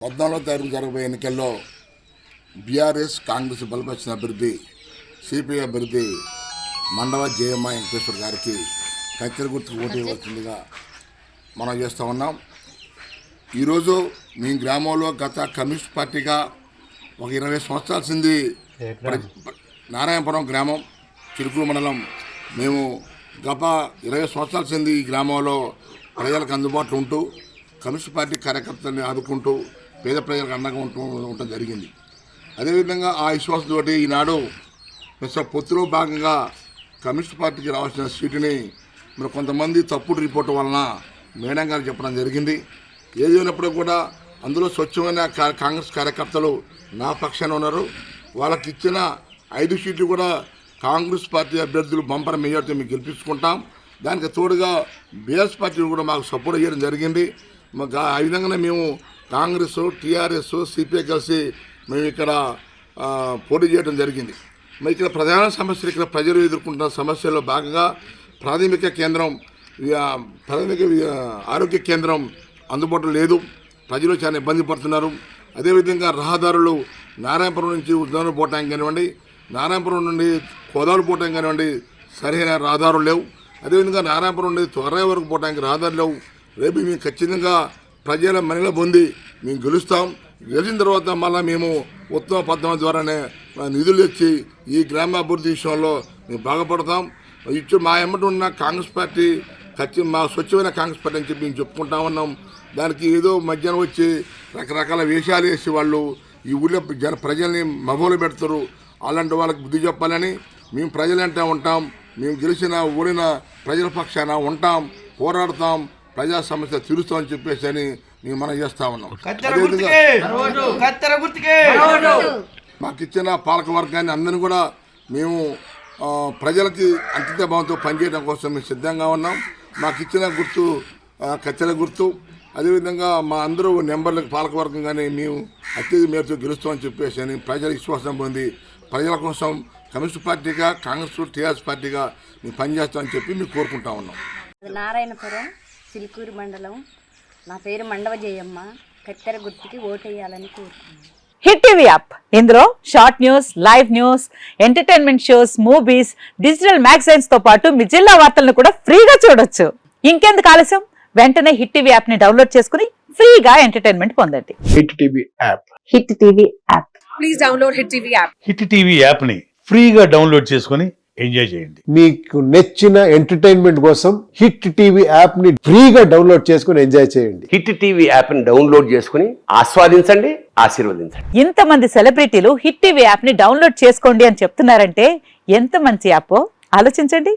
14వ తారీఖు జరగబోయే ఎన్నికల్లో బీఆర్ఎస్ కాంగ్రెస్ బలపరిచిన అభ్యర్థి సిపిఐ అభ్యర్థి మండవ జయమ్మ వెంకటేశ్వర గారికి కత్తెర గుర్తుకు ఓటు ఇవ్వాల్సిందిగా మనం చేస్తూ ఉన్నాం. ఈరోజు మీ గ్రామంలో గత కమ్యూనిస్ట్ పార్టీగా ఒక 20 సంవత్సరాల సింది నారాయణపురం గ్రామం చిలుకూరు మండలం మేము గత 20 సంవత్సరాల సింది ఈ గ్రామంలో ప్రజలకు అందుబాటులో ఉంటూ కమ్యూనిస్ట్ పార్టీ కార్యకర్తలను ఆదుకుంటూ పేద ప్రజలకు అండగా ఉండటం జరిగింది. అదేవిధంగా ఆ విశ్వాసంతో ఈనాడు పొత్తులో భాగంగా కమ్యూనిస్ట్ పార్టీకి రావాల్సిన సీటుని మరి కొంతమంది తప్పుడు రిపోర్టు వలన మేడం గారు చెప్పడం జరిగింది. ఏదైనప్పుడు కూడా అందులో స్వచ్ఛమైన కాంగ్రెస్ కార్యకర్తలు నా పక్షాన ఉన్నారు. వాళ్ళకి ఇచ్చిన 5 సీట్లు కూడా కాంగ్రెస్ పార్టీ అభ్యర్థులు బంపర్ మెజార్టీతో మేము గెలిపించుకుంటాం. దానికి తోడుగా బీఆర్ఎస్ పార్టీని కూడా మాకు సపోర్ట్ చేయడం జరిగింది. ఆ విధంగానే మేము కాంగ్రెస్, టీఆర్ఎస్, సిపిఐ కలిసి మేము ఇక్కడ పోటీ చేయడం జరిగింది. మరి ఇక్కడ ప్రధాన సమస్యలు ఇక్కడ ప్రజలు ఎదుర్కొంటున్న సమస్యల్లో భాగంగా ప్రాథమిక ఆరోగ్య కేంద్రం అందుబాటులో లేదు. ప్రజలు చాలా ఇబ్బంది పడుతున్నారు. అదేవిధంగా రహదారులు నారాయణపురం నుంచి ఉద్యానం పోవటానికి కానివ్వండి, నారాయణపురం నుండి కోదాలు పోవటానికి కానివ్వండి సరైన రహదారులు లేవు. అదేవిధంగా నారాయణపురం నుండి త్వరగా వరకు పోవడానికి రహదారులు లేవు. రేపు మేము ఖచ్చితంగా ప్రజల మనలో పొంది మేము గెలుస్తాం. గెలిచిన తర్వాత మళ్ళీ మేము ఉత్తమ పద్ధతి ద్వారానే నిధులు తెచ్చి ఈ గ్రామాభివృద్ధి విషయంలో మేము బాగుపడతాం. మా ఎమ్మటి ఉన్న కాంగ్రెస్ పార్టీ మా స్వచ్ఛమైన కాంగ్రెస్ పార్టీ అని చెప్పి మేము చెప్పుకుంటా ఉన్నాం. దానికి ఏదో మధ్యాహ్నం వచ్చి రకరకాల వేషాలు వేసి వాళ్ళు ఈ ఊళ్ళో ప్రజల్ని మభోలు పెడతారు. అలాంటి వాళ్ళకి బుద్ధి చెప్పాలని మేము ప్రజలంటే ఉంటాం. మేము గెలిచిన ఊరిన ప్రజల పక్షాన ఉంటాం, పోరాడతాం, ప్రజా సమస్య తీరుస్తామని చెప్పేసి అని మేము మనం చేస్తా ఉన్నాం. మాకు ఇచ్చిన పాలక వర్గాన్ని అందరినీ కూడా మేము ప్రజలకి అంకిత భావంతో పనిచేయడం కోసం మేము సిద్ధంగా ఉన్నాం. మాకు ఇచ్చిన గుర్తు కత్తెర గుర్తు. అదేవిధంగా మా అందరూ నెంబర్లకు పాలకవర్గం కానీ మేము అత్యధిక మేరతో గెలుస్తామని చెప్పేసి అని ప్రజల విశ్వాసం పొంది ప్రజల కోసం కమ్యూనిస్ట్ పార్టీగా, కాంగ్రెస్, టీఆర్ఎస్ పార్టీగా మేము పనిచేస్తామని చెప్పి మేము కోరుకుంటా ఉన్నాం. నారాయణపురం చిలుకూరు మండలం. నా పేరు మండవ జయమ్మ. కత్తెర గుర్తుకి ఓటేయాలని కోరుకున్నాను. హిట్ టీవీ యాప్, ఇందులో short news, live news, entertainment shows, movies, digital magazines తో పాటు మీ జిల్లా వార్తలను కూడా ఫ్రీగా చూడొచ్చు. ఇంకెందుకు ఆలస్యం, వెంటనే హిట్ టీవీ యాప్ ని డౌన్లోడ్ చేసుకుని ఫ్రీగా ఎంటర్టైన్మెంట్ పొందండి. Hit TV app. Hit TV app. Please download hit TV app. Hit TV app ని ఫ్రీగా డౌన్లోడ్ చేసుకుని ఎంజాయ్ చేయండి. మీకు నచ్చిన ఎంటర్టైన్మెంట్ కోసం హిట్ టీవీ యాప్ ని ఫ్రీగా డౌన్లోడ్ చేసుకుని ఎంజాయ్ చేయండి. హిట్ టీవీ యాప్ ని డౌన్లోడ్ చేసుకుని ఆస్వాదించండి, ఆశీర్వదించండి. ఇంతమంది సెలబ్రిటీలు హిట్ టీవీ యాప్ ని డౌన్లోడ్ చేసుకోండి అని చెప్తున్నారంటే ఎంత మంచి యాప్ ఆలోచించండి.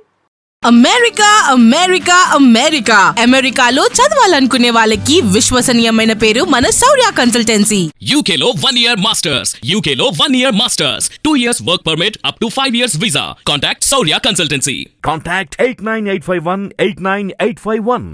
అమెరికా అమెరికా అమెరికా అమెరికాలో చదవాలనుకునే వాళ్ళకి విశ్వసనీయమైన పేరు మన శౌర్య కన్సల్టెన్సీ. UK లో 1 year masters, UK లో 1 year masters, 2 years work permit up to 5 years visa. Contact Saurya Consultancy. Contact 89851 89851.